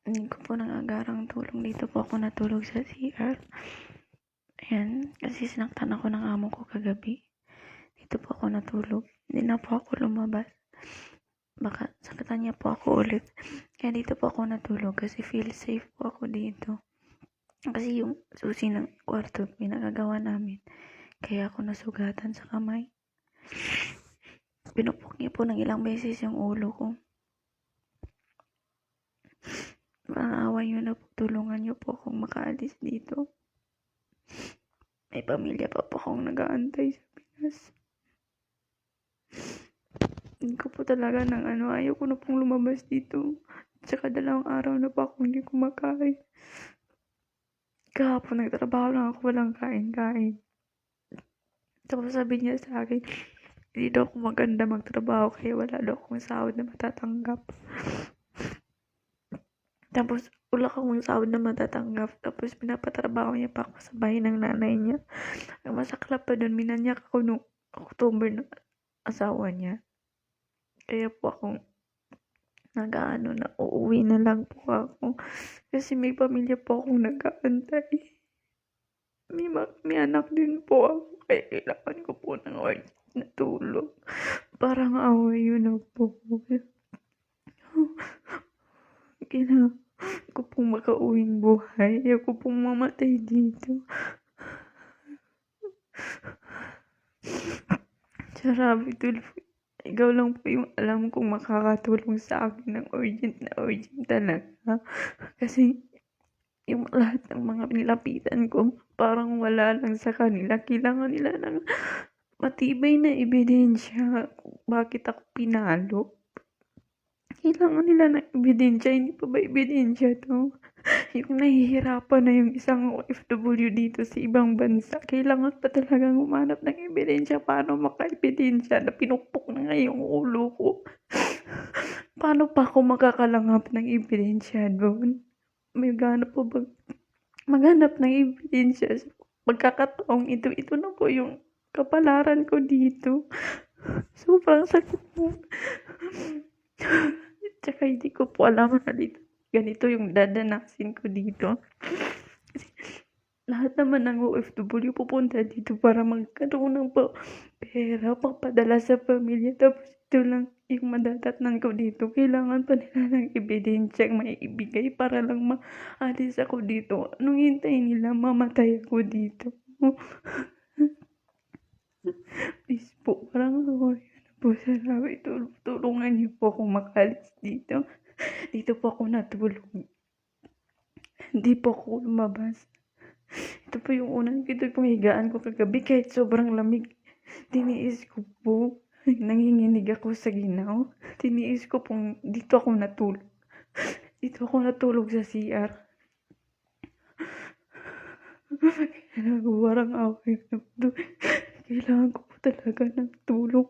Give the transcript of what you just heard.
Hindi ko po nang-agarang tulong. Dito po ako natulog sa CR. Ayan, kasi sinaktan ako ng amo ko kagabi. Dito po ako natulog. Hindi na po ako lumabas. Baka sakatan niya po ako ulit. Kaya dito po ako natulog kasi feel safe po ako dito. Kasi yung susi ng kwarto pinagagawa namin. Kaya ako nasugatan sa kamay. Pinupok niya po ng ilang beses yung ulo ko. Maawa nyo na po, tulungan nyo po akong makaalis dito. May pamilya pa po akong nag-aantay sa Pinas. Hindi ko po talaga ayaw ko na pong lumabas dito. Tsaka 2 araw na po ako hindi kumakain. Kahapon nagtrabaho lang ako, walang kain-kain. Tapos sabi niya sa akin, hindi daw ako maganda magtrabaho kaya wala daw akong sahod na matatanggap. Tapos wala akong sahod na matatanggap. Tapos pinapatrabaho niya pa ako sa bahay ng nanay niya. Ang masaklap pa doon, minanyak ako noong October ng asawa niya. Kaya po akong na uuwi na lang po ako. Kasi may pamilya po akong nag-aantay. May anak din po ako. Kaya kailangan ko po ng urgent na tulong. Parang away yun na po. Kailangan ko pong makauwing buhay. Ayaw ko pong mamatay dito. Sarabi tulfo. Ikaw lang po yung alam kong makakatulong sa akin ng urgent na urgent talaga. Kasi yung lahat ng mga nilapitan ko, parang wala lang sa kanila. Kailangan nila ng matibay na ebidensya kung bakit ako pinalo. Kailangan nila ng ebidensya. Hindi pa ba ebidensya to? Yung nahihirapan na yung isang OFW dito sa ibang bansa. Kailangan pa talagang umanap ng ebidensya. Paano maka-ebidensya na pinupok na nga yung ulo ko? Paano pa ako makakalanghap ng ebidensya doon? May gana po ba maghanap ng ebidensya sa pagkakataong ito? Ito na po yung kapalaran ko dito. Sobrang sakit po. Tsaka hindi ko po alam na dito ganito yung dadanasin ko dito. Kasi lahat naman ng OFW pupunta dito para magkaroon ng pera, pagpadala sa pamilya. Tapos ito lang yung madadatnan ko dito. Kailangan pa nila ng ebidensya may ibigay para lang maalis ako dito. Anong hintayin nila? Mamatay ako dito. Please po, parang ako po salamat. Tulungan niyo po akong makalis dito. Dito po ako natulog. Hindi po ako lumabas. Ito po yung unang pong higaan ko kagabi kahit sobrang lamig. Tiniis ko po. Nanginginig ako sa ginaw. Tiniis ko pong dito ako natulog. Dito ako natulog sa CR. Parang away na po. Kailangan ko po talaga ng tulong.